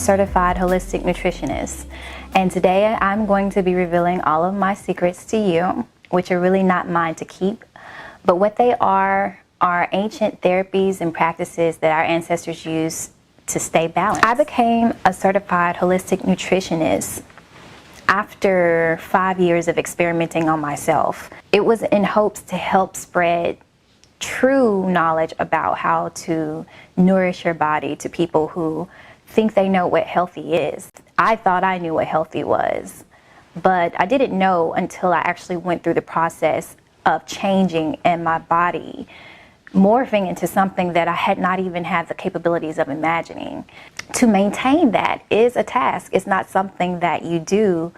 certified holistic nutritionist, and today I'm going to be revealing all of my secrets to you, which are really not mine to keep, but what they are ancient therapies and practices that our ancestors used to stay balanced. I became a certified holistic nutritionist after 5 years of experimenting on myself. It was in hopes to help spread true knowledge about how to nourish your body to people who think they know what healthy is. I thought I knew what healthy was, but I didn't know until I actually went through the process of changing and my body morphing into something that I had not even had the capabilities of imagining. To maintain that is a task. It's not something that you do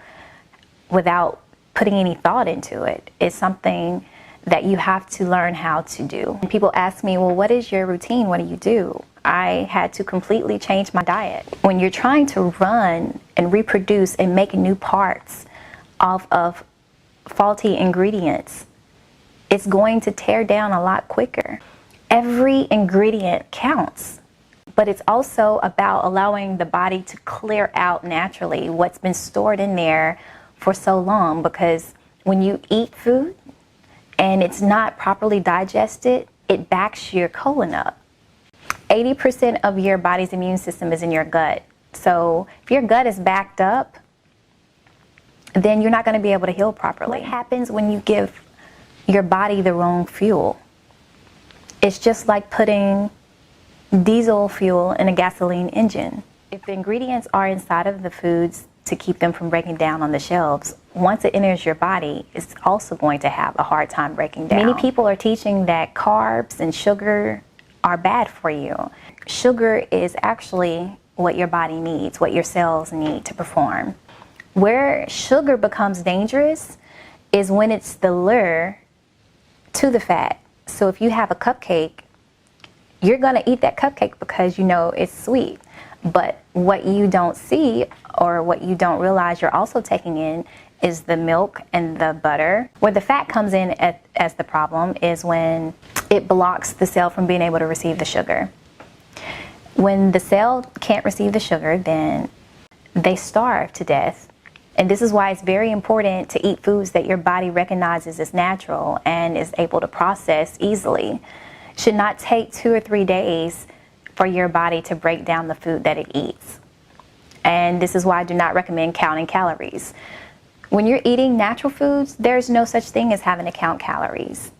without putting any thought into it. It's something that you have to learn how to do. And people ask me, well, what is your routine? What do you do? I had to completely change my diet. When you're trying to run and reproduce and make new parts off of faulty ingredients, it's going to tear down a lot quicker. Every ingredient counts, but it's also about allowing the body to clear out naturally what's been stored in there for so long, because when you eat food and it's not properly digested, it backs your colon up. 80% of your body's immune system is in your gut. So if your gut is backed up, then you're not going to be able to heal properly. What happens when you give your body the wrong fuel? It's just like putting diesel fuel in a gasoline engine. If the ingredients are inside of the foods to keep them from breaking down on the shelves, once it enters your body, it's also going to have a hard time breaking down. Many people are teaching that carbs and sugar are bad for you. Sugar is actually what your body needs, what your cells need to perform. Where sugar becomes dangerous is when it's the lure to the fat. So if you have a cupcake, you're gonna eat that cupcake because you know it's sweet. But what you don't see or what you don't realize you're also taking in is the milk and the butter. Where the fat comes in as the problem is when it blocks the cell from being able to receive the sugar. When the cell can't receive the sugar, then they starve to death. And this is why it's very important to eat foods that your body recognizes as natural and is able to process easily. It should not take 2 or 3 days for your body to break down the food that it eats. And this is why I do not recommend counting calories. When you're eating natural foods, there's no such thing as having to count calories.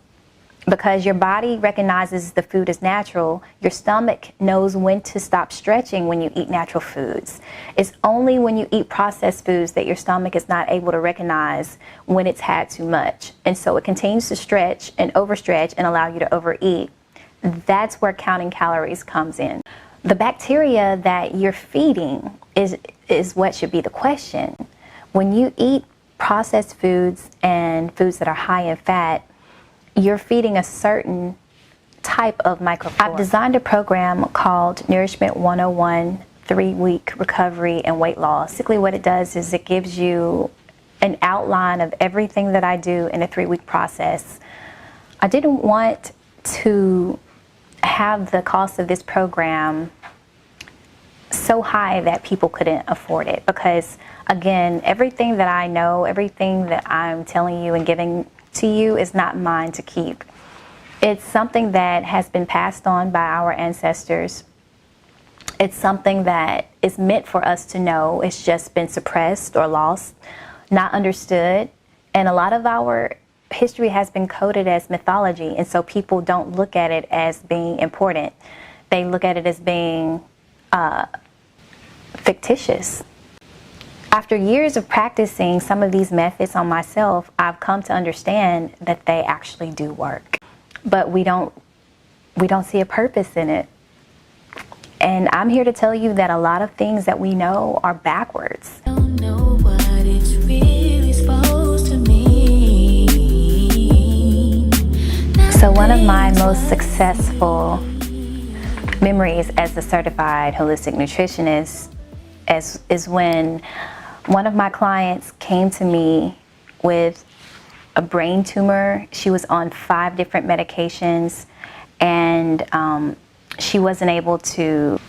Because your body recognizes the food as natural, your stomach knows when to stop stretching when you eat natural foods. It's only when you eat processed foods that your stomach is not able to recognize when it's had too much. And so it continues to stretch and overstretch and allow you to overeat. That's where counting calories comes in. The bacteria that you're feeding is what should be the question. When you eat processed foods and foods that are high in fat, you're feeding a certain type of microflora. I've designed a program called Nourishment 101, 3-week recovery and weight loss. Basically what it does is it gives you an outline of everything that I do in a 3-week process. I didn't want to have the cost of this program so high that people couldn't afford it, because again, everything that I know, everything that I'm telling you and giving to you is not mine to keep. It's something that has been passed on by our ancestors. It's something that is meant for us to know. It's just been suppressed or lost, not understood. And a lot of our history has been coded as mythology, and so people don't look at it as being important. They look at it as being fictitious. After years of practicing some of these methods on myself, I've come to understand that they actually do work. But we don't see a purpose in it. And I'm here to tell you that a lot of things that we know are backwards. I don't know what it's really supposed to mean. So one of my most successful memories as a certified holistic nutritionist is when one of my clients came to me with a brain tumor. She was on 5 different medications, and she wasn't able to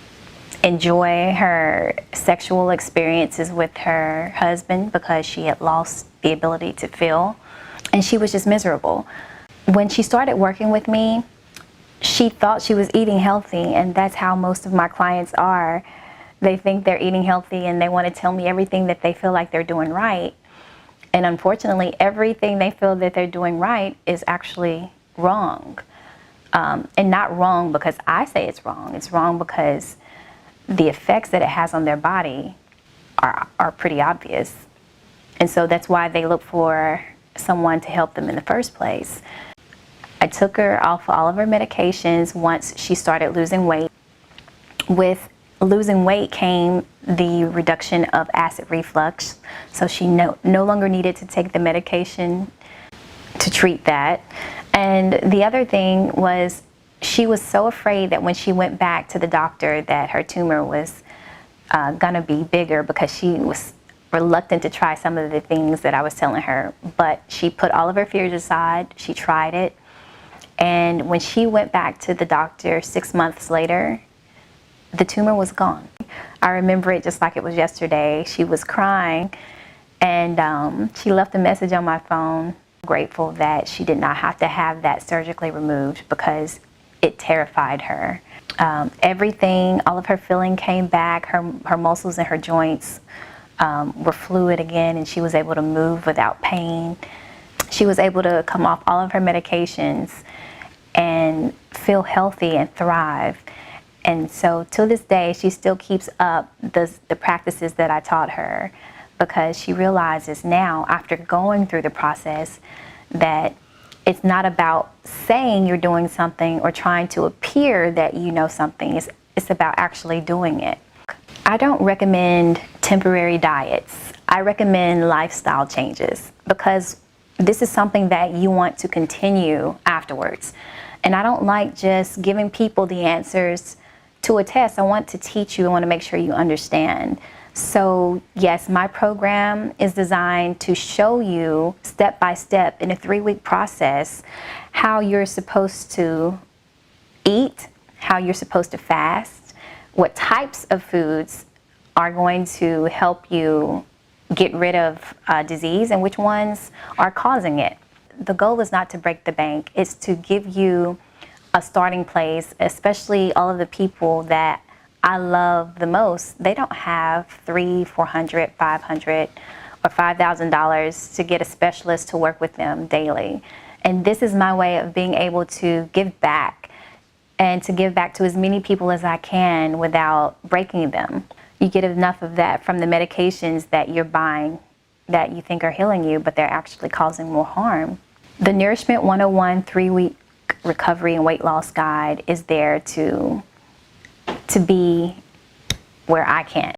enjoy her sexual experiences with her husband because she had lost the ability to feel, and she was just miserable. When she started working with me, she thought she was eating healthy, and that's how most of my clients are. They think they're eating healthy and they want to tell me everything that they feel like they're doing right. And unfortunately, everything they feel that they're doing right is actually wrong. And not wrong because I say it's wrong. It's wrong because the effects that it has on their body are pretty obvious. And so that's why they look for someone to help them in the first place. I took her off all of her medications once she started losing weight. With losing weight came the reduction of acid reflux. So she no longer needed to take the medication to treat that. And the other thing was she was so afraid that when she went back to the doctor that her tumor was gonna be bigger, because she was reluctant to try some of the things that I was telling her. But she put all of her fears aside, she tried it. And when she went back to the doctor 6 months later, the tumor was gone. I remember it just like it was yesterday. She was crying, and she left a message on my phone. Grateful that she did not have to have that surgically removed because it terrified her. Everything, all of her feeling came back. Her muscles and her joints were fluid again, and she was able to move without pain. She was able to come off all of her medications and feel healthy and thrive. And so to this day, she still keeps up the practices that I taught her, because she realizes now, after going through the process, that it's not about saying you're doing something or trying to appear that you know something. It's about actually doing it. I don't recommend temporary diets. I recommend lifestyle changes, because this is something that you want to continue afterwards. And I don't like just giving people the answers to a test. I want to teach you. I want to make sure you understand. So yes, my program is designed to show you step by step in a 3-week process how you're supposed to eat, how you're supposed to fast, what types of foods are going to help you get rid of disease, and which ones are causing it. The goal is not to break the bank. It's to give you a starting place, especially all of the people that I love the most. They don't have $300, $400, $500, or $5,000 to get a specialist to work with them daily. And this is my way of being able to give back, and to give back to as many people as I can without breaking them. You get enough of that from the medications that you're buying that you think are healing you, but they're actually causing more harm. The Nourishment 101 3-week recovery and weight loss guide is there to be where I can't.